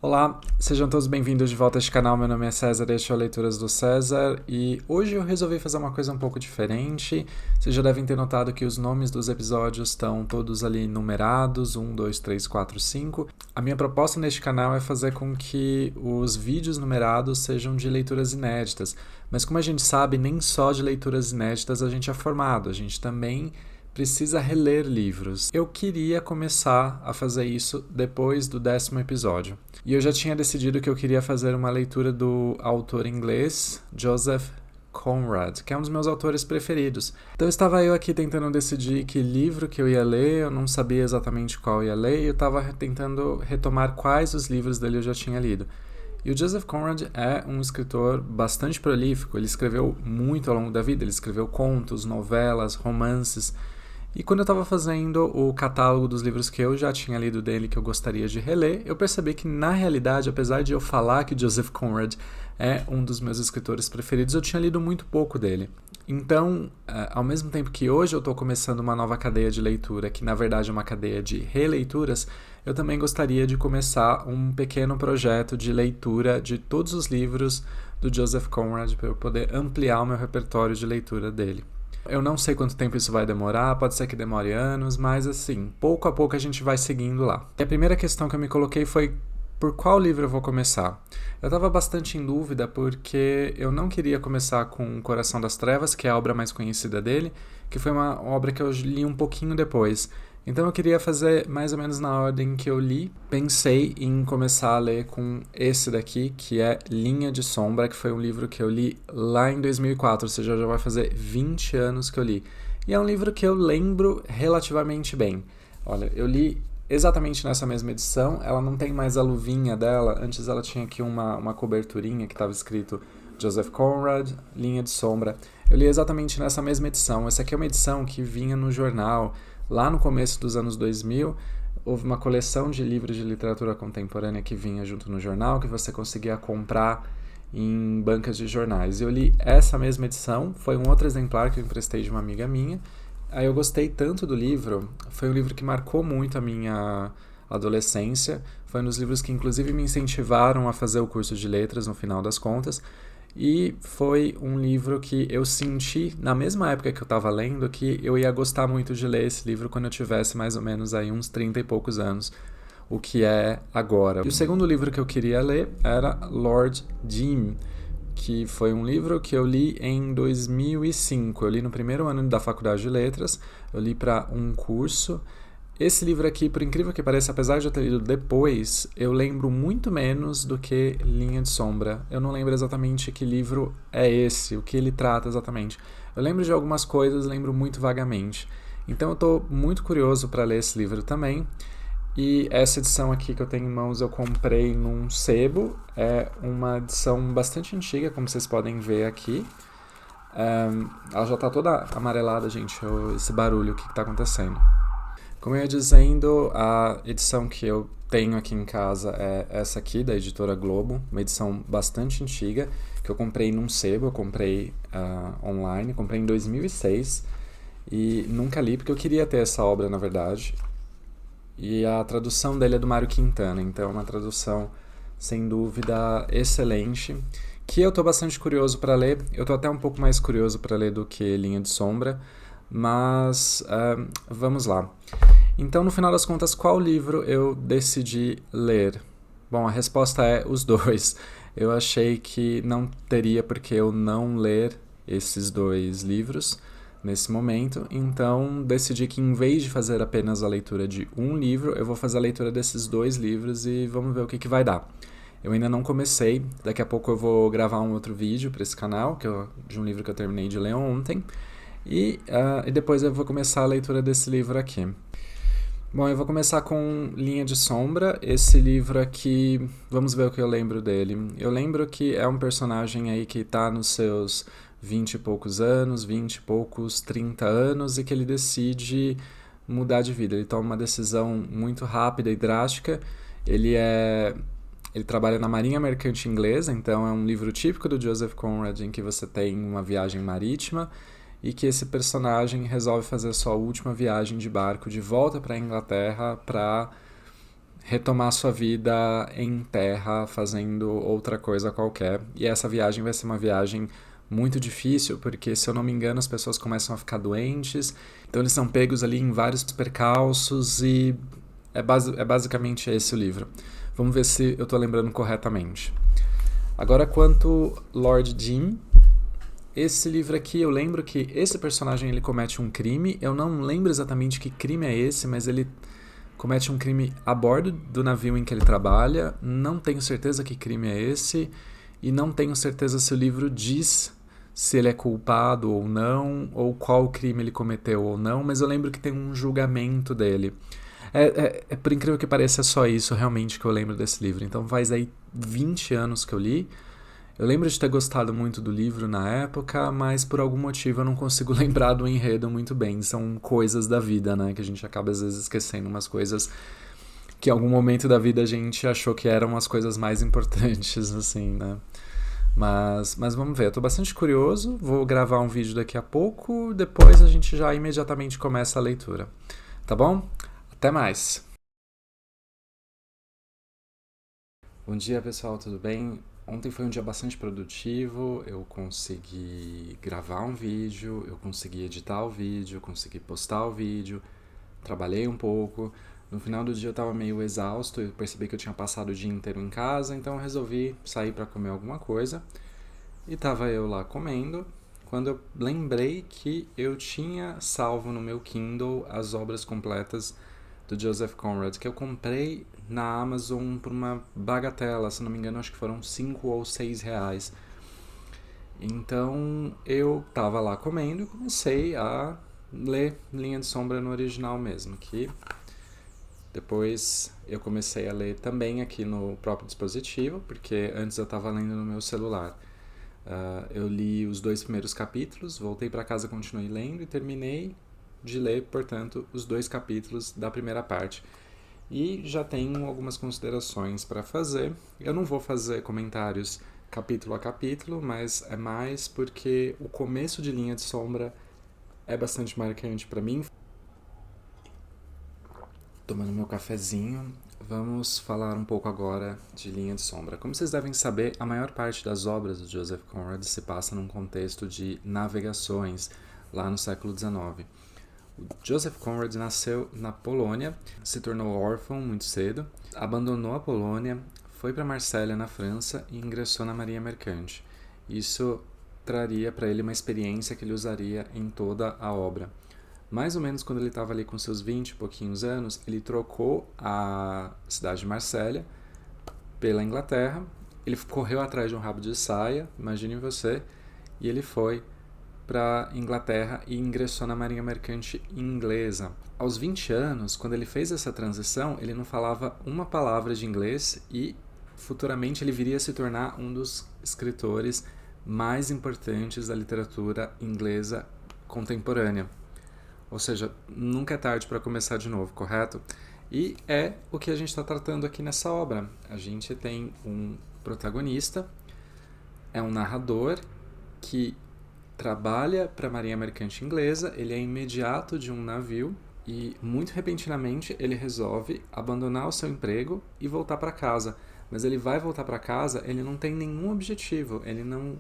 Olá, sejam todos bem-vindos de volta a este canal. Meu nome é César, este é o Leituras do César e hoje eu resolvi fazer uma coisa um pouco diferente. Vocês já devem ter notado que os nomes dos episódios estão todos ali numerados, 1, 2, 3, 4, 5. A minha proposta neste canal é fazer com que os vídeos numerados sejam de leituras inéditas, mas como a gente sabe, nem só de leituras inéditas a gente é formado, a gente também precisa reler livros. Eu queria começar a fazer isso depois do 10º episódio. E eu já tinha decidido que eu queria fazer uma leitura do autor inglês Joseph Conrad, que é um dos meus autores preferidos. Então estava eu aqui tentando decidir que livro que eu ia ler, eu não sabia exatamente qual eu ia ler, e eu estava tentando retomar quais os livros dele eu já tinha lido. E o Joseph Conrad é um escritor bastante prolífico, ele escreveu muito ao longo da vida, ele escreveu contos, novelas, romances. E quando eu estava fazendo o catálogo dos livros que eu já tinha lido dele, que eu gostaria de reler, eu percebi que, na realidade, apesar de eu falar que Joseph Conrad é um dos meus escritores preferidos, eu tinha lido muito pouco dele. Então, ao mesmo tempo que hoje eu estou começando uma nova cadeia de leitura, que na verdade é uma cadeia de releituras, eu também gostaria de começar um pequeno projeto de leitura de todos os livros do Joseph Conrad para eu poder ampliar o meu repertório de leitura dele. Eu não sei quanto tempo isso vai demorar, pode ser que demore anos, mas assim, pouco a pouco a gente vai seguindo lá. E a primeira questão que eu me coloquei foi por qual livro eu vou começar? Eu estava bastante em dúvida porque eu não queria começar com Coração das Trevas, que é a obra mais conhecida dele, que foi uma obra que eu li um pouquinho depois. Então eu queria fazer mais ou menos na ordem que eu li. Pensei em começar a ler com esse daqui, que é Linha de Sombra, que foi um livro que eu li lá em 2004, ou seja, já vai fazer 20 anos que eu li. E é um livro que eu lembro relativamente bem. Olha, eu li exatamente nessa mesma edição, ela não tem mais a luvinha dela, antes ela tinha aqui uma coberturinha que estava escrito Joseph Conrad, Linha de Sombra. Eu li exatamente nessa mesma edição. Essa aqui é uma edição que vinha no jornal. Lá no começo dos anos 2000, houve uma coleção de livros de literatura contemporânea que vinha junto no jornal, que você conseguia comprar em bancas de jornais. Eu li essa mesma edição, foi um outro exemplar que eu emprestei de uma amiga minha. Aí eu gostei tanto do livro, foi um livro que marcou muito a minha adolescência, foi um dos livros que inclusive me incentivaram a fazer o curso de letras no final das contas. E foi um livro que eu senti, na mesma época que eu estava lendo, que eu ia gostar muito de ler esse livro quando eu tivesse mais ou menos aí uns 30 e poucos anos, o que é agora. E o segundo livro que eu queria ler era Lord Jim, que foi um livro que eu li em 2005. Eu li no primeiro ano da Faculdade de Letras, eu li para um curso. Esse livro aqui, por incrível que pareça, apesar de eu ter lido depois, eu lembro muito menos do que Linha de Sombra. Eu não lembro exatamente que livro é esse, o que ele trata exatamente. Eu lembro de algumas coisas, lembro muito vagamente. Então eu estou muito curioso para ler esse livro também. E essa edição aqui que eu tenho em mãos eu comprei num sebo. É uma edição bastante antiga, como vocês podem ver aqui. Ela já está toda amarelada, gente. Esse barulho, o que está acontecendo? Como eu ia dizendo, a edição que eu tenho aqui em casa é essa aqui, da editora Globo, uma edição bastante antiga, que eu comprei num sebo, eu comprei online, comprei em 2006 e nunca li, porque eu queria ter essa obra, na verdade. E a tradução dele é do Mário Quintana, então é uma tradução, sem dúvida, excelente, que eu estou bastante curioso para ler. Eu estou até um pouco mais curioso para ler do que Linha de Sombra, mas vamos lá. Então, no final das contas, qual livro eu decidi ler? Bom, a resposta é os dois. Eu achei que não teria por que eu não ler esses dois livros nesse momento, então decidi que em vez de fazer apenas a leitura de um livro, eu vou fazer a leitura desses dois livros e vamos ver o que vai dar. Eu ainda não comecei, daqui a pouco eu vou gravar um outro vídeo para esse canal, de um livro que eu terminei de ler ontem, e depois eu vou começar a leitura desse livro aqui. Bom, eu vou começar com Linha de Sombra. Esse livro aqui, vamos ver o que eu lembro dele. Eu lembro que é um personagem aí que está nos seus 20 e poucos anos, 20 e poucos, 30 anos, e que ele decide mudar de vida. Ele toma uma decisão muito rápida e drástica. Ele trabalha na Marinha Mercante Inglesa, então é um livro típico do Joseph Conrad em que você tem uma viagem marítima e que esse personagem resolve fazer a sua última viagem de barco de volta para a Inglaterra para retomar sua vida em terra, fazendo outra coisa qualquer. E essa viagem vai ser uma viagem muito difícil, porque, se eu não me engano, as pessoas começam a ficar doentes, então eles são pegos ali em vários percalços e é basicamente esse o livro. Vamos ver se eu estou lembrando corretamente. Agora, quanto Lord Jim, esse livro aqui, eu lembro que esse personagem ele comete um crime. Eu não lembro exatamente que crime é esse, mas ele comete um crime a bordo do navio em que ele trabalha. Não tenho certeza que crime é esse e não tenho certeza se o livro diz se ele é culpado ou não, ou qual crime ele cometeu ou não, mas eu lembro que tem um julgamento dele. Por incrível que pareça, é só isso realmente que eu lembro desse livro. Então faz aí 20 anos que eu li. Eu lembro de ter gostado muito do livro na época, mas por algum motivo eu não consigo lembrar do enredo muito bem. São coisas da vida, né? Que a gente acaba às vezes esquecendo umas coisas que em algum momento da vida a gente achou que eram as coisas mais importantes, assim, né? Mas vamos ver, eu tô bastante curioso, vou gravar um vídeo daqui a pouco, depois a gente já imediatamente começa a leitura. Tá bom? Até mais! Bom dia, pessoal, tudo bem? Ontem foi um dia bastante produtivo, eu consegui gravar um vídeo, eu consegui editar o vídeo, consegui postar o vídeo, trabalhei um pouco. No final do dia eu estava meio exausto, eu percebi que eu tinha passado o dia inteiro em casa, então eu resolvi sair para comer alguma coisa. E estava eu lá comendo, quando eu lembrei que eu tinha salvo no meu Kindle as obras completas do Joseph Conrad, que eu comprei na Amazon por uma bagatela, se não me engano acho que foram 5 ou 6 reais. Então eu estava lá comendo e comecei a ler Linha de Sombra no original mesmo, que depois eu comecei a ler também aqui no próprio dispositivo, porque antes eu estava lendo no meu celular. Eu li os 2 primeiros capítulos, voltei para casa, continuei lendo e terminei de ler, portanto, os 2 capítulos da primeira parte. E já tenho algumas considerações para fazer. Eu não vou fazer comentários capítulo a capítulo, mas é mais porque o começo de Linha de Sombra é bastante marcante para mim. Tomando meu cafezinho, vamos falar um pouco agora de Linha de Sombra. Como vocês devem saber, a maior parte das obras do Joseph Conrad se passa num contexto de navegações, lá no século XIX. O Joseph Conrad nasceu na Polônia, se tornou órfão muito cedo, abandonou a Polônia, foi para Marsella, na França, e ingressou na Marinha Mercante. Isso traria para ele uma experiência que ele usaria em toda a obra. Mais ou menos quando ele estava ali com seus 20 e pouquinhos anos, ele trocou a cidade de Marsella pela Inglaterra. Ele correu atrás de um rabo de saia, imagine você, e ele foi para Inglaterra e ingressou na Marinha Mercante inglesa. Aos 20 anos, quando ele fez essa transição, ele não falava uma palavra de inglês e futuramente ele viria a se tornar um dos escritores mais importantes da literatura inglesa contemporânea. Ou seja, nunca é tarde para começar de novo, correto? E é o que a gente está tratando aqui nessa obra. A gente tem um protagonista, é um narrador que trabalha para a Marinha Mercante Inglesa, ele é imediato de um navio e, muito repentinamente, ele resolve abandonar o seu emprego e voltar para casa. Mas ele vai voltar para casa, ele não tem nenhum objetivo, ele não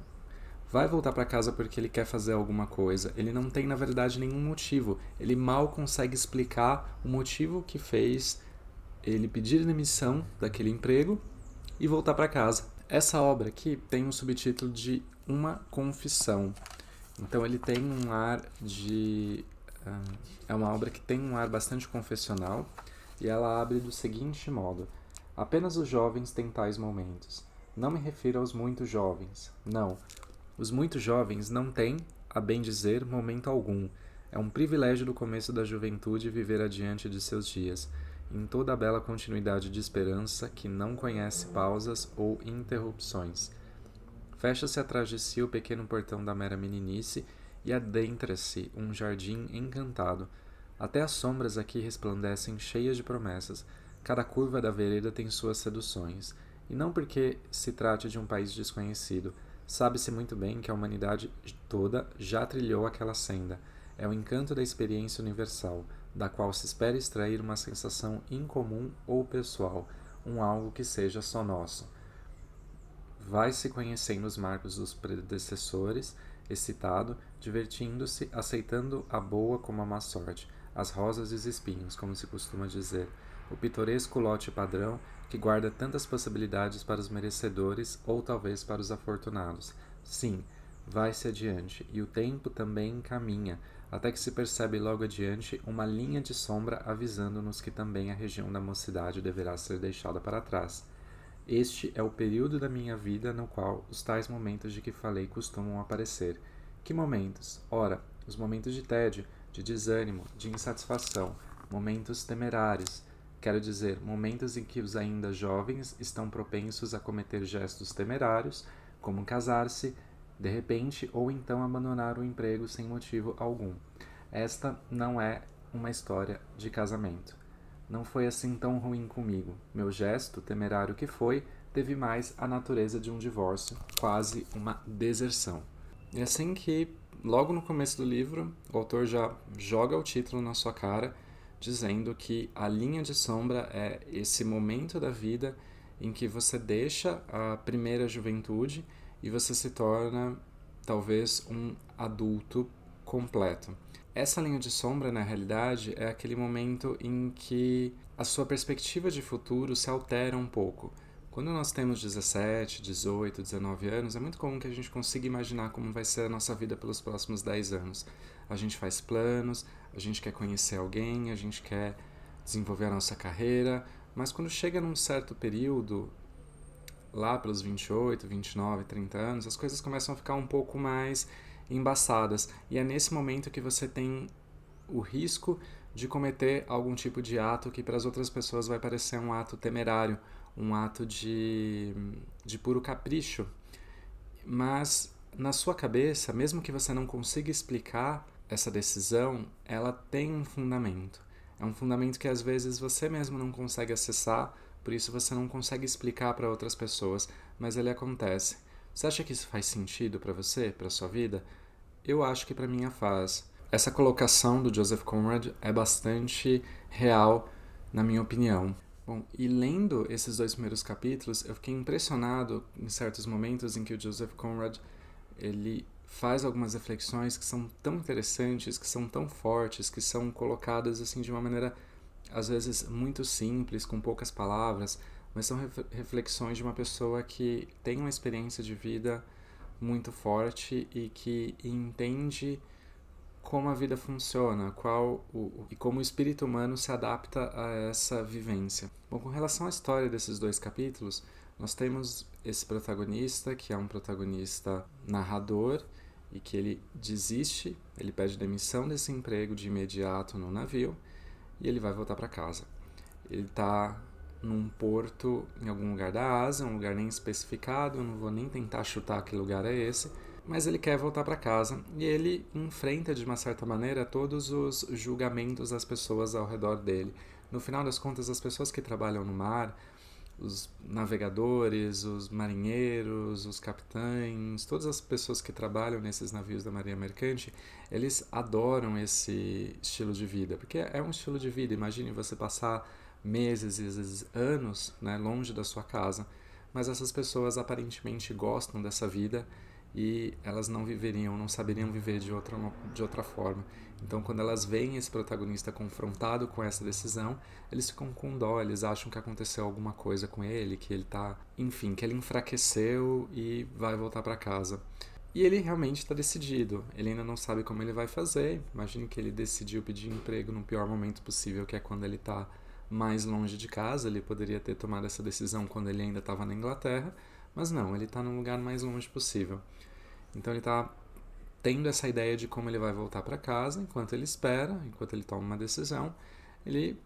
vai voltar para casa porque ele quer fazer alguma coisa. Ele não tem, na verdade, nenhum motivo. Ele mal consegue explicar o motivo que fez ele pedir demissão daquele emprego e voltar para casa. Essa obra aqui tem um subtítulo de Uma Confissão. Então ele tem um ar de... é uma obra que tem um ar bastante confessional e ela abre do seguinte modo: apenas os jovens têm tais momentos. Não me refiro aos muito jovens. Não. Os muito jovens não têm, a bem dizer, momento algum. É um privilégio do começo da juventude viver adiante de seus dias, em toda a bela continuidade de esperança que não conhece pausas ou interrupções. Fecha-se atrás de si o pequeno portão da mera meninice e adentra-se um jardim encantado. Até as sombras aqui resplandecem cheias de promessas. Cada curva da vereda tem suas seduções. E não porque se trate de um país desconhecido. Sabe-se muito bem que a humanidade toda já trilhou aquela senda. É o encanto da experiência universal, da qual se espera extrair uma sensação incomum ou pessoal, algo que seja só nosso. Vai-se conhecendo os marcos dos predecessores, excitado, divertindo-se, aceitando a boa como a má sorte, as rosas e os espinhos, como se costuma dizer, o pitoresco lote padrão que guarda tantas possibilidades para os merecedores ou talvez para os afortunados. Sim, vai-se adiante, e o tempo também caminha, até que se percebe logo adiante uma linha de sombra avisando-nos que também a região da mocidade deverá ser deixada para trás. Este é o período da minha vida no qual os tais momentos de que falei costumam aparecer. Que momentos? Ora, os momentos de tédio, de desânimo, de insatisfação, momentos temerários. Quero dizer, momentos em que os ainda jovens estão propensos a cometer gestos temerários, como casar-se, de repente, ou então abandonar o emprego sem motivo algum. Esta não é uma história de casamento. Não foi assim tão ruim comigo. Meu gesto, temerário que foi, teve mais a natureza de um divórcio, quase uma deserção. E assim que, logo no começo do livro, o autor já joga o título na sua cara, dizendo que a linha de sombra é esse momento da vida em que você deixa a primeira juventude e você se torna, talvez, um adulto completo. Essa linha de sombra, na realidade, é aquele momento em que a sua perspectiva de futuro se altera um pouco. Quando nós temos 17, 18, 19 anos, é muito comum que a gente consiga imaginar como vai ser a nossa vida pelos próximos 10 anos. A gente faz planos, a gente quer conhecer alguém, a gente quer desenvolver a nossa carreira, mas quando chega num certo período, lá pelos 28, 29, 30 anos, as coisas começam a ficar um pouco mais embaçadas. E é nesse momento que você tem o risco de cometer algum tipo de ato que para as outras pessoas vai parecer um ato temerário, um ato de puro capricho. Mas na sua cabeça, mesmo que você não consiga explicar essa decisão, ela tem um fundamento. É um fundamento que às vezes você mesmo não consegue acessar, por isso você não consegue explicar para outras pessoas, mas ele acontece. Você acha que isso faz sentido para você, para sua vida? Eu acho que para mim faz. Essa colocação do Joseph Conrad é bastante real, na minha opinião. Bom, e lendo esses 2 primeiros capítulos, eu fiquei impressionado em certos momentos em que o Joseph Conrad ele faz algumas reflexões que são tão interessantes, que são tão fortes, que são colocadas assim de uma maneira às vezes muito simples, com poucas palavras, mas são reflexões de uma pessoa que tem uma experiência de vida muito forte e que entende como a vida funciona, e como o espírito humano se adapta a essa vivência. Bom, com relação à história desses 2 capítulos, nós temos esse protagonista, que é um protagonista narrador, e que ele desiste, ele pede demissão desse emprego de imediato no navio, e ele vai voltar para casa. Ele está num porto em algum lugar da Ásia, um lugar nem especificado, eu não vou nem tentar chutar que lugar é esse, mas ele quer voltar para casa e ele enfrenta de uma certa maneira todos os julgamentos das pessoas ao redor dele. No final das contas, as pessoas que trabalham no mar, os navegadores, os marinheiros, os capitães, todas as pessoas que trabalham nesses navios da Marinha Mercante, eles adoram esse estilo de vida, porque é um estilo de vida. Imagine você passar meses e às vezes anos, né, longe da sua casa, mas essas pessoas aparentemente gostam dessa vida e elas não viveriam, não saberiam viver de outra forma. Então, quando elas veem esse protagonista confrontado com essa decisão, eles ficam com dó, eles acham que aconteceu alguma coisa com ele, que ele tá, enfim, que ele enfraqueceu e vai voltar para casa. E ele realmente está decidido, ele ainda não sabe como ele vai fazer. Imagine que ele decidiu pedir emprego no pior momento possível, que é quando ele está mais longe de casa. Ele poderia ter tomado essa decisão quando ele ainda estava na Inglaterra, mas não, ele está no lugar mais longe possível. Então ele está tendo essa ideia de como ele vai voltar para casa. Enquanto ele espera, enquanto ele toma uma decisão, ele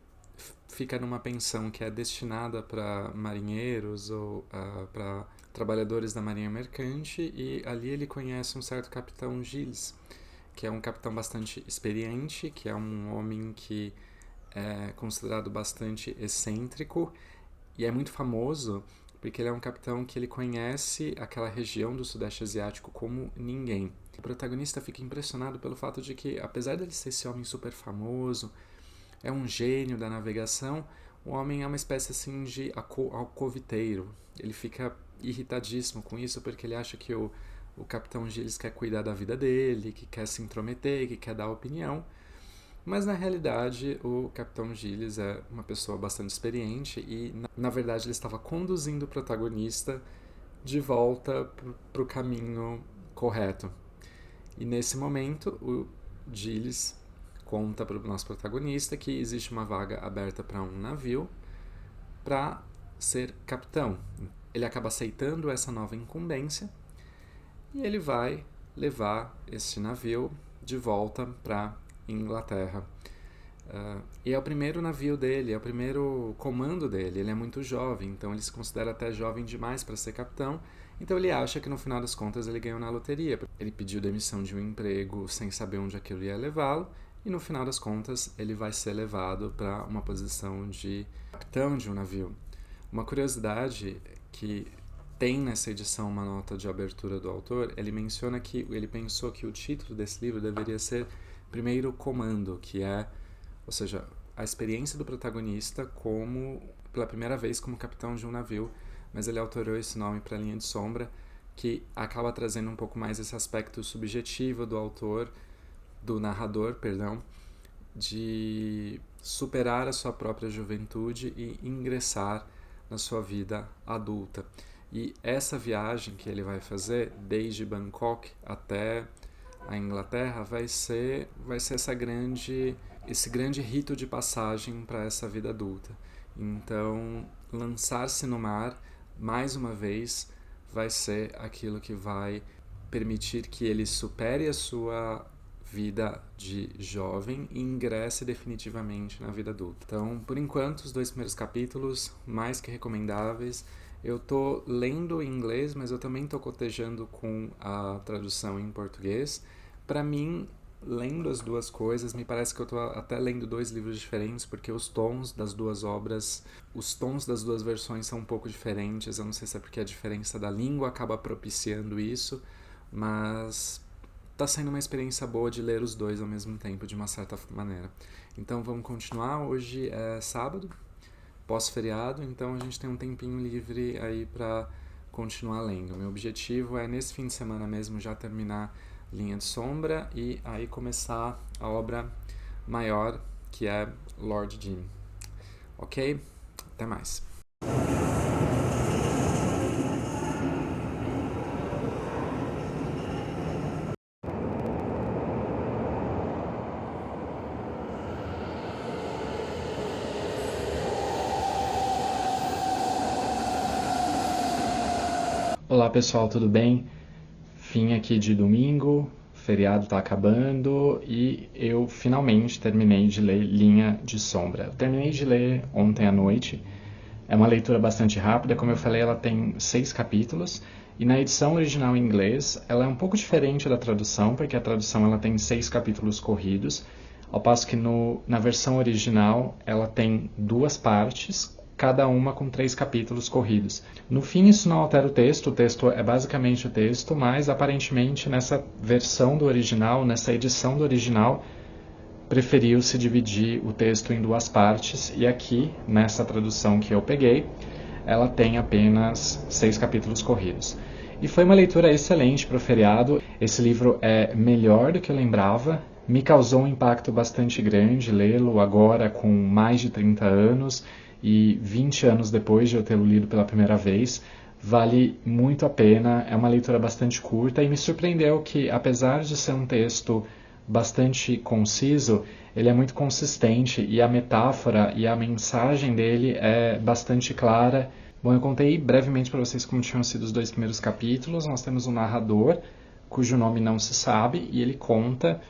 fica numa pensão que é destinada para marinheiros ou para trabalhadores da marinha mercante, e ali ele conhece um certo capitão Gilles, que é um capitão bastante experiente, que é um homem que é considerado bastante excêntrico e é muito famoso porque ele é um capitão que ele conhece aquela região do Sudeste Asiático como ninguém. O protagonista fica impressionado pelo fato de que, apesar dele ser esse homem super famoso, é um gênio da navegação, o homem é uma espécie assim de alcoviteiro. Ele fica irritadíssimo com isso porque ele acha que o capitão Giles quer cuidar da vida dele, que quer se intrometer, que quer dar opinião. Mas na realidade o Capitão Giles é uma pessoa bastante experiente e na verdade ele estava conduzindo o protagonista de volta para o caminho correto. E nesse momento o Giles conta para o nosso protagonista que existe uma vaga aberta para um navio para ser capitão. Ele acaba aceitando essa nova incumbência e ele vai levar esse navio de volta para Inglaterra. E é o primeiro navio dele, é o primeiro comando dele. Ele é muito jovem, então ele se considera até jovem demais para ser capitão. Então ele acha que no final das contas ele ganhou na loteria. Ele pediu demissão de um emprego sem saber onde aquilo ia levá-lo, e no final das contas ele vai ser levado para uma posição de capitão de um navio. Uma curiosidade que tem nessa edição uma nota de abertura do autor, ele menciona que ele pensou que o título desse livro deveria ser Primeiro Comando, que é, ou seja, a experiência do protagonista pela primeira vez como capitão de um navio, mas ele alterou esse nome para Linha de Sombra, que acaba trazendo um pouco mais esse aspecto subjetivo do narrador, de superar a sua própria juventude e ingressar na sua vida adulta. E essa viagem que ele vai fazer, desde Bangkok até a Inglaterra, vai ser esse grande rito de passagem para essa vida adulta. Então, lançar-se no mar, mais uma vez, vai ser aquilo que vai permitir que ele supere a sua vida de jovem e ingresse definitivamente na vida adulta. Então, por enquanto, os 2 primeiros capítulos, mais que recomendáveis. Eu tô lendo em inglês, mas eu também tô cotejando com a tradução em português. Para mim, lendo as duas coisas, me parece que eu tô até lendo 2 livros diferentes, porque os tons das duas versões são um pouco diferentes. Eu não sei se é porque a diferença da língua acaba propiciando isso, mas tá sendo uma experiência boa de ler os dois ao mesmo tempo, de uma certa maneira. Então vamos continuar. Hoje é sábado, pós-feriado, então a gente tem um tempinho livre aí para continuar lendo. Meu objetivo é, nesse fim de semana mesmo, já terminar Linha de Sombra e aí começar a obra maior, que é Lord Jim. Ok? Até mais. Olá pessoal, tudo bem? Fim aqui de domingo, feriado tá acabando e eu finalmente terminei de ler Linha de Sombra. Eu terminei de ler ontem à noite, é uma leitura bastante rápida, como eu falei, ela tem 6 capítulos e na edição original em inglês ela é um pouco diferente da tradução, porque a tradução ela tem 6 capítulos corridos, ao passo que na versão original ela tem 2 partes, cada uma com 3 capítulos corridos. No fim, isso não altera o texto é basicamente o texto, mas aparentemente nessa versão do original, nessa edição do original, preferiu-se dividir o texto em 2 partes, e aqui, nessa tradução que eu peguei, ela tem apenas 6 capítulos corridos. E foi uma leitura excelente para o feriado. Esse livro é melhor do que eu lembrava, me causou um impacto bastante grande lê-lo agora com mais de 30 anos, e 20 anos depois de eu tê-lo lido pela primeira vez, vale muito a pena, é uma leitura bastante curta e me surpreendeu que, apesar de ser um texto bastante conciso, ele é muito consistente e a metáfora e a mensagem dele é bastante clara. Bom, eu contei brevemente para vocês como tinham sido os 2 primeiros capítulos. Nós temos um narrador, cujo nome não se sabe, e ele conta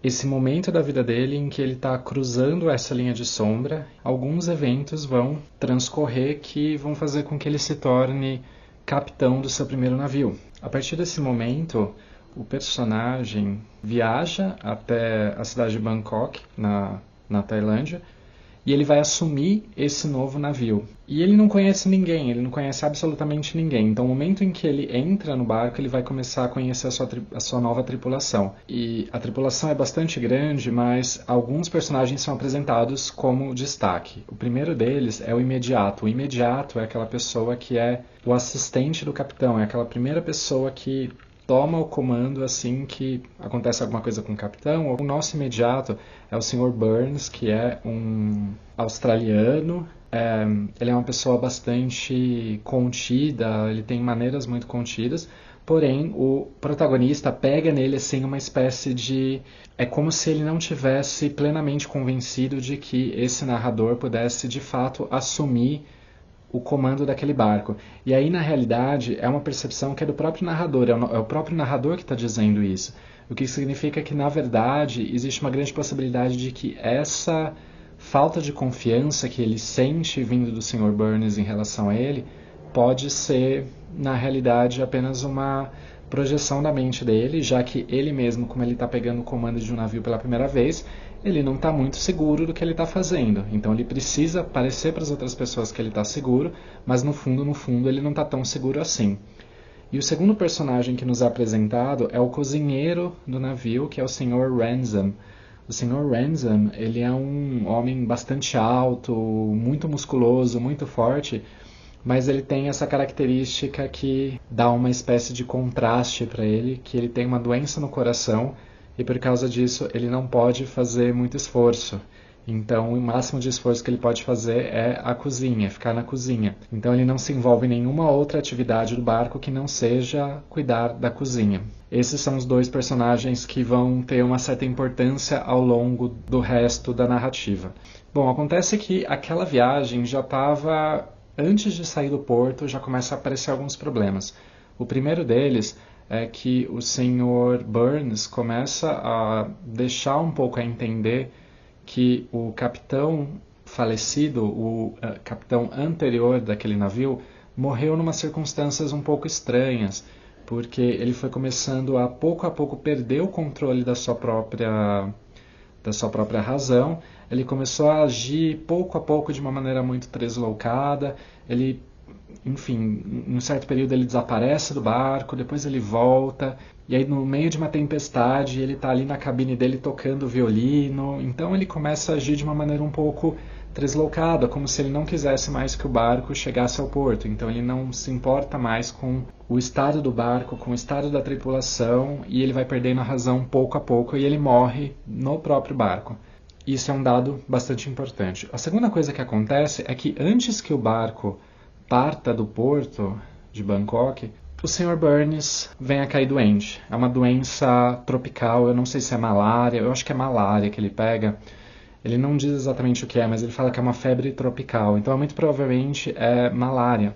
esse momento da vida dele em que ele está cruzando essa linha de sombra. Alguns eventos vão transcorrer que vão fazer com que ele se torne capitão do seu primeiro navio. A partir desse momento, o personagem viaja até a cidade de Bangkok, na Tailândia, e ele vai assumir esse novo navio. E ele não conhece ninguém, ele não conhece absolutamente ninguém. Então, no momento em que ele entra no barco, ele vai começar a conhecer a sua nova tripulação. E a tripulação é bastante grande, mas alguns personagens são apresentados como destaque. O primeiro deles é o imediato. O imediato é aquela pessoa que é o assistente do capitão, é aquela primeira pessoa que toma o comando assim que acontece alguma coisa com o capitão. O nosso imediato é o Sr. Burns, que é um australiano. Ele é uma pessoa bastante contida, ele tem maneiras muito contidas, porém o protagonista pega nele assim uma espécie de... É como se ele não tivesse plenamente convencido de que esse narrador pudesse de fato assumir o comando daquele barco. E aí, na realidade, é uma percepção que é do próprio narrador, é o próprio narrador que está dizendo isso. O que significa que, na verdade, existe uma grande possibilidade de que essa falta de confiança que ele sente vindo do Sr. Burns em relação a ele pode ser, na realidade, apenas uma projeção da mente dele, já que ele mesmo, como ele está pegando o comando de um navio pela primeira vez, ele não está muito seguro do que ele está fazendo. Então ele precisa parecer para as outras pessoas que ele está seguro, mas no fundo, ele não está tão seguro assim. E o segundo personagem que nos é apresentado é o cozinheiro do navio, que é o Sr. Ransom. O Sr. Ransom, ele é um homem bastante alto, muito musculoso, muito forte, mas ele tem essa característica que dá uma espécie de contraste para ele, que ele tem uma doença no coração e por causa disso ele não pode fazer muito esforço. Então o máximo de esforço que ele pode fazer é a cozinha, ficar na cozinha. Então ele não se envolve em nenhuma outra atividade do barco que não seja cuidar da cozinha. Esses são os dois personagens que vão ter uma certa importância ao longo do resto da narrativa. Bom, acontece que aquela viagem já estava... Antes de sair do porto, já começa a aparecer alguns problemas. O primeiro deles é que o Sr. Burns começa a deixar um pouco a entender que o capitão falecido, o capitão anterior daquele navio, morreu em umas circunstâncias um pouco estranhas, porque ele foi começando a pouco perder o controle da sua própria razão. Ele começou a agir pouco a pouco de uma maneira muito tresloucada. Ele, enfim, em um certo período ele desaparece do barco, depois ele volta, e aí no meio de uma tempestade ele está ali na cabine dele tocando violino. Então ele começa a agir de uma maneira um pouco tresloucada, como se ele não quisesse mais que o barco chegasse ao porto. Então ele não se importa mais com o estado do barco, com o estado da tripulação, e ele vai perdendo a razão pouco a pouco e ele morre no próprio barco. Isso é um dado bastante importante. A segunda coisa que acontece é que antes que o barco parta do porto de Bangkok, o Sr. Burns vem a cair doente. É uma doença tropical, eu não sei se é malária, eu acho que é malária que ele pega. Ele não diz exatamente o que é, mas ele fala que é uma febre tropical. Então, muito provavelmente é malária.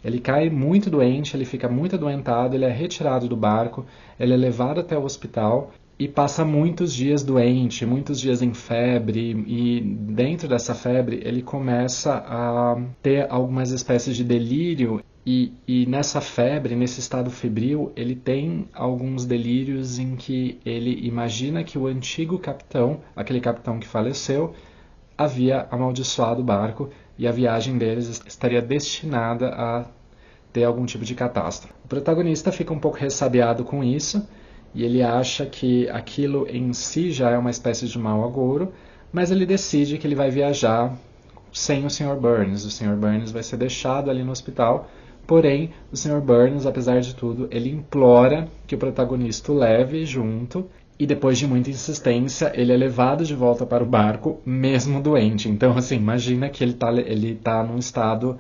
Ele cai muito doente, ele fica muito adoentado, ele é retirado do barco, ele é levado até o hospital e passa muitos dias doente, muitos dias em febre, e dentro dessa febre ele começa a ter algumas espécies de delírio, e nessa febre, nesse estado febril, ele tem alguns delírios em que ele imagina que o antigo capitão, aquele capitão que faleceu, havia amaldiçoado o barco e a viagem deles estaria destinada a ter algum tipo de catástrofe. O protagonista fica um pouco ressabiado com isso, e ele acha que aquilo em si já é uma espécie de mau agouro, mas ele decide que ele vai viajar sem o Sr. Burns. O Sr. Burns vai ser deixado ali no hospital, porém o Sr. Burns, apesar de tudo, ele implora que o protagonista o leve junto, e depois de muita insistência, ele é levado de volta para o barco, mesmo doente. Então, assim, imagina que ele tá num estado...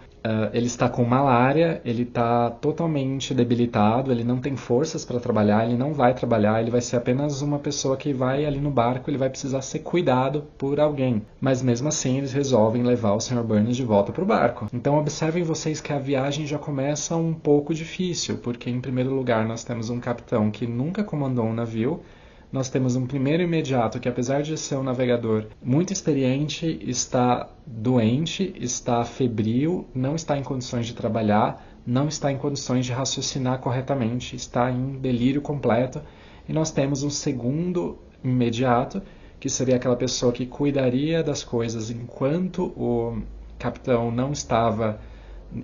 ele está com malária, ele está totalmente debilitado, ele não tem forças para trabalhar, ele não vai trabalhar, ele vai ser apenas uma pessoa que vai ali no barco, ele vai precisar ser cuidado por alguém. Mas mesmo assim, eles resolvem levar o Sr. Burns de volta para o barco. Então, observem vocês que a viagem já começa um pouco difícil, porque, em primeiro lugar, nós temos um capitão que nunca comandou um navio. Nós temos um primeiro imediato que, apesar de ser um navegador muito experiente, está doente, está febril, não está em condições de trabalhar, não está em condições de raciocinar corretamente, está em delírio completo. E nós temos um segundo imediato que seria aquela pessoa que cuidaria das coisas enquanto o capitão não estava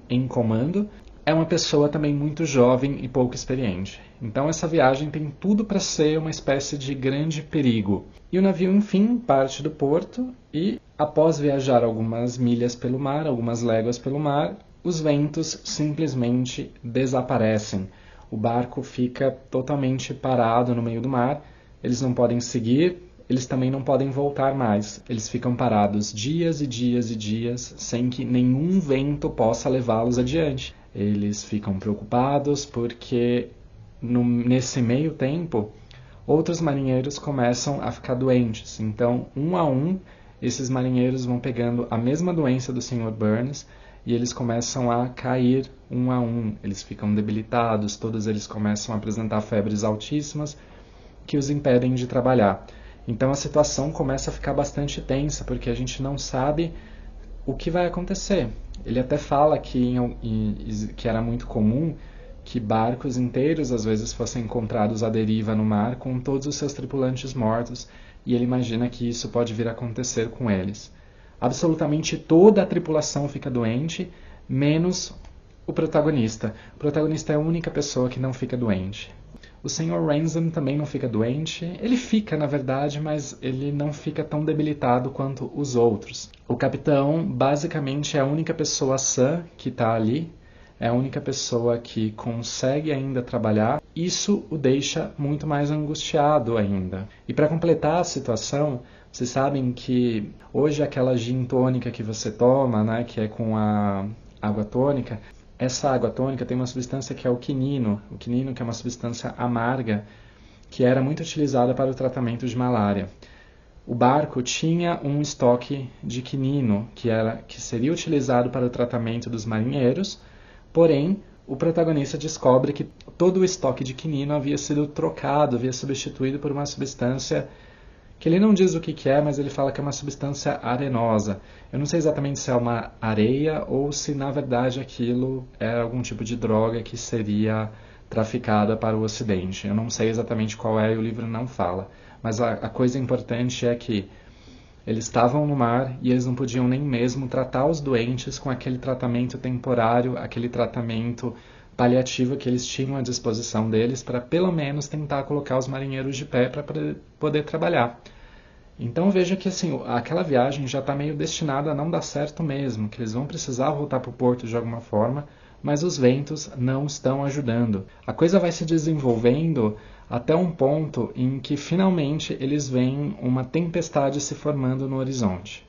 em comando, é uma pessoa também muito jovem e pouco experiente. Então essa viagem tem tudo para ser uma espécie de grande perigo. E o navio, enfim, parte do porto e, após viajar algumas milhas pelo mar, algumas léguas pelo mar, os ventos simplesmente desaparecem. O barco fica totalmente parado no meio do mar, eles não podem seguir, eles também não podem voltar mais. Eles ficam parados dias e dias e dias, sem que nenhum vento possa levá-los adiante. Eles ficam preocupados porque, nesse meio tempo, outros marinheiros começam a ficar doentes. Então, um a um, esses marinheiros vão pegando a mesma doença do Sr. Burns e eles começam a cair um a um. Eles ficam debilitados, todos eles começam a apresentar febres altíssimas que os impedem de trabalhar. Então a situação começa a ficar bastante tensa, porque a gente não sabe o que vai acontecer. Ele até fala que era muito comum que barcos inteiros às vezes fossem encontrados à deriva no mar com todos os seus tripulantes mortos, e ele imagina que isso pode vir a acontecer com eles. Absolutamente toda a tripulação fica doente, menos o protagonista. O protagonista é a única pessoa que não fica doente. O Sr. Ransom também não fica doente. Ele fica, na verdade, mas ele não fica tão debilitado quanto os outros. O capitão, basicamente, é a única pessoa sã que está ali. É a única pessoa que consegue ainda trabalhar. Isso o deixa muito mais angustiado ainda. E para completar a situação, vocês sabem que hoje aquela gin tônica que você toma, né, que é com a água tônica, essa água tônica tem uma substância que é o quinino que é uma substância amarga que era muito utilizada para o tratamento de malária. O barco tinha um estoque de quinino que seria utilizado para o tratamento dos marinheiros, porém o protagonista descobre que todo o estoque de quinino havia sido trocado, havia substituído por uma substância que ele não diz o que é, mas ele fala que é uma substância arenosa. Eu não sei exatamente se é uma areia ou se, na verdade, aquilo é algum tipo de droga que seria traficada para o Ocidente. Eu não sei exatamente qual é e o livro não fala. Mas a coisa importante é que eles estavam no mar e eles não podiam nem mesmo tratar os doentes com aquele tratamento temporário, aquele tratamento paliativo que eles tinham à disposição deles para pelo menos tentar colocar os marinheiros de pé para poder trabalhar. Então veja que assim, aquela viagem já está meio destinada a não dar certo mesmo, que eles vão precisar voltar para o porto de alguma forma, mas os ventos não estão ajudando. A coisa vai se desenvolvendo até um ponto em que finalmente eles veem uma tempestade se formando no horizonte.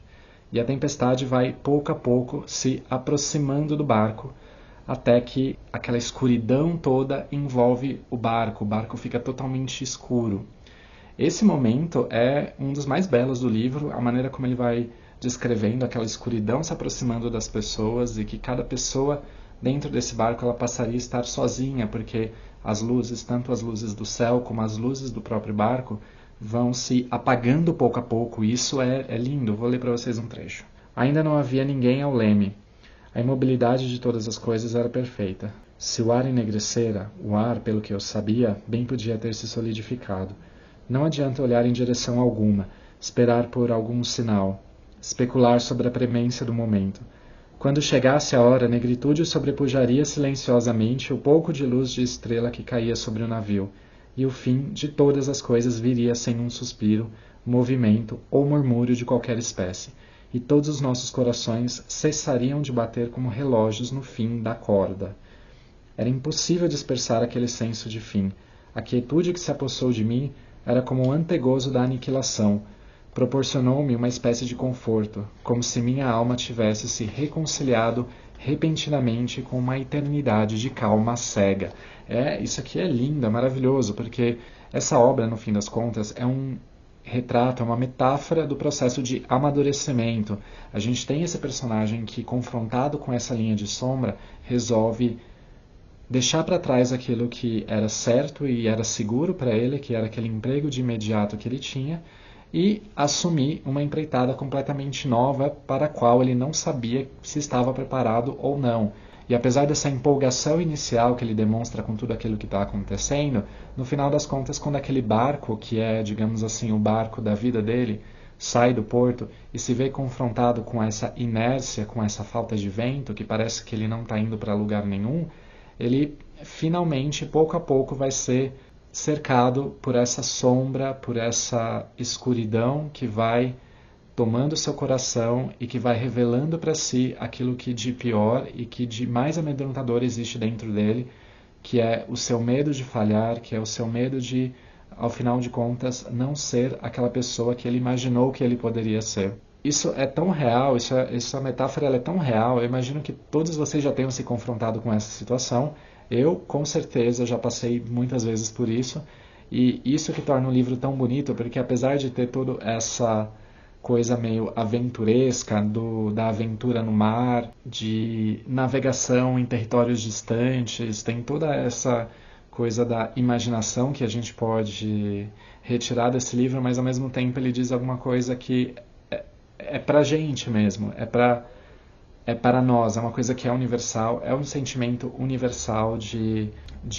E a tempestade vai pouco a pouco se aproximando do barco, até que aquela escuridão toda envolve o barco fica totalmente escuro. Esse momento é um dos mais belos do livro, a maneira como ele vai descrevendo aquela escuridão se aproximando das pessoas e que cada pessoa dentro desse barco ela passaria a estar sozinha, porque as luzes, tanto as luzes do céu como as luzes do próprio barco, vão se apagando pouco a pouco. E isso é lindo, vou ler para vocês um trecho. Ainda não havia ninguém ao leme. A imobilidade de todas as coisas era perfeita. Se o ar enegrecera, o ar, pelo que eu sabia, bem podia ter se solidificado. Não adianta olhar em direção alguma, esperar por algum sinal, especular sobre a premência do momento. Quando chegasse a hora, a negritude sobrepujaria silenciosamente o pouco de luz de estrela que caía sobre o navio, e o fim de todas as coisas viria sem um suspiro, movimento ou murmúrio de qualquer espécie, e todos os nossos corações cessariam de bater como relógios no fim da corda. Era impossível dispersar aquele senso de fim. A quietude que se apossou de mim era como o antegozo da aniquilação. Proporcionou-me uma espécie de conforto, como se minha alma tivesse se reconciliado repentinamente com uma eternidade de calma cega. Isso aqui é lindo, é maravilhoso, porque essa obra, no fim das contas, é um retrato, é uma metáfora do processo de amadurecimento. A gente tem esse personagem que, confrontado com essa linha de sombra, resolve deixar para trás aquilo que era certo e era seguro para ele, que era aquele emprego de imediato que ele tinha, e assumir uma empreitada completamente nova para a qual ele não sabia se estava preparado ou não. E apesar dessa empolgação inicial que ele demonstra com tudo aquilo que está acontecendo, no final das contas, quando aquele barco, que é, digamos assim, o barco da vida dele, sai do porto e se vê confrontado com essa inércia, com essa falta de vento, que parece que ele não está indo para lugar nenhum, ele finalmente, pouco a pouco, vai ser cercado por essa sombra, por essa escuridão que vai tomando seu coração e que vai revelando para si aquilo que de pior e que de mais amedrontador existe dentro dele, que é o seu medo de falhar, que é o seu medo de, ao final de contas, não ser aquela pessoa que ele imaginou que ele poderia ser. Isso é tão real, essa metáfora ela é tão real, eu imagino que todos vocês já tenham se confrontado com essa situação. Eu, com certeza, já passei muitas vezes por isso, e isso que torna o livro tão bonito, porque apesar de ter toda essa coisa meio aventuresca, da aventura no mar, de navegação em territórios distantes, tem toda essa coisa da imaginação que a gente pode retirar desse livro, mas ao mesmo tempo ele diz alguma coisa que é pra gente mesmo, é para nós, é uma coisa que é universal, é um sentimento universal de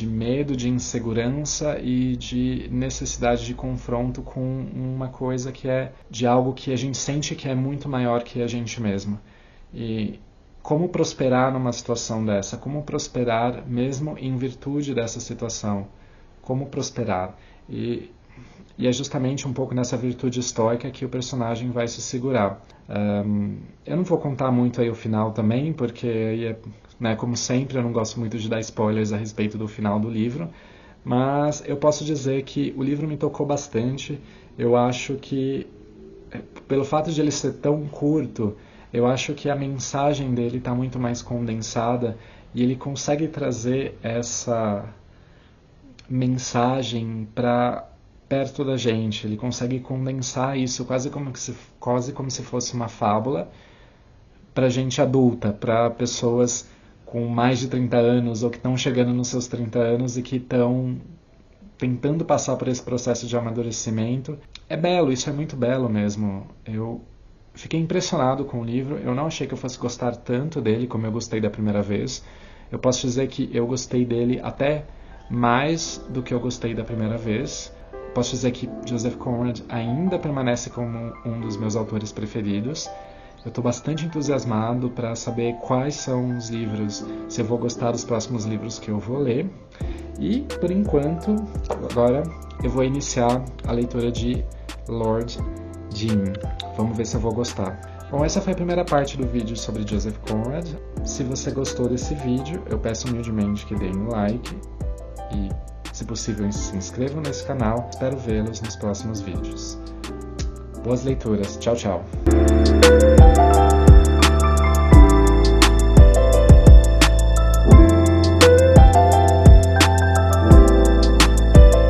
medo, de insegurança e de necessidade de confronto com uma coisa que é de algo que a gente sente que é muito maior que a gente mesmo. E como prosperar numa situação dessa? Como prosperar mesmo em virtude dessa situação? Como prosperar? E é justamente um pouco nessa virtude estoica que o personagem vai se segurar. Eu não vou contar muito aí o final também, porque, como sempre, eu não gosto muito de dar spoilers a respeito do final do livro, mas eu posso dizer que o livro me tocou bastante. Eu acho que, pelo fato de ele ser tão curto, eu acho que a mensagem dele está muito mais condensada e ele consegue trazer essa mensagem para perto da gente, ele consegue condensar isso quase como se fosse uma fábula para gente adulta, para pessoas com mais de 30 anos ou que estão chegando nos seus 30 anos e que estão tentando passar por esse processo de amadurecimento. É belo, isso é muito belo mesmo. Eu fiquei impressionado com o livro, eu não achei que eu fosse gostar tanto dele como eu gostei da primeira vez. Eu posso dizer que eu gostei dele até mais do que eu gostei da primeira vez. Posso dizer que Joseph Conrad ainda permanece como um dos meus autores preferidos. Eu estou bastante entusiasmado para saber quais são os livros, se eu vou gostar dos próximos livros que eu vou ler. E, por enquanto, agora eu vou iniciar a leitura de Lord Jim. Vamos ver se eu vou gostar. Bom, essa foi a primeira parte do vídeo sobre Joseph Conrad. Se você gostou desse vídeo, eu peço humildemente que deem um like e, se possível, se inscrevam nesse canal. Espero vê-los nos próximos vídeos. Boas leituras. Tchau, tchau.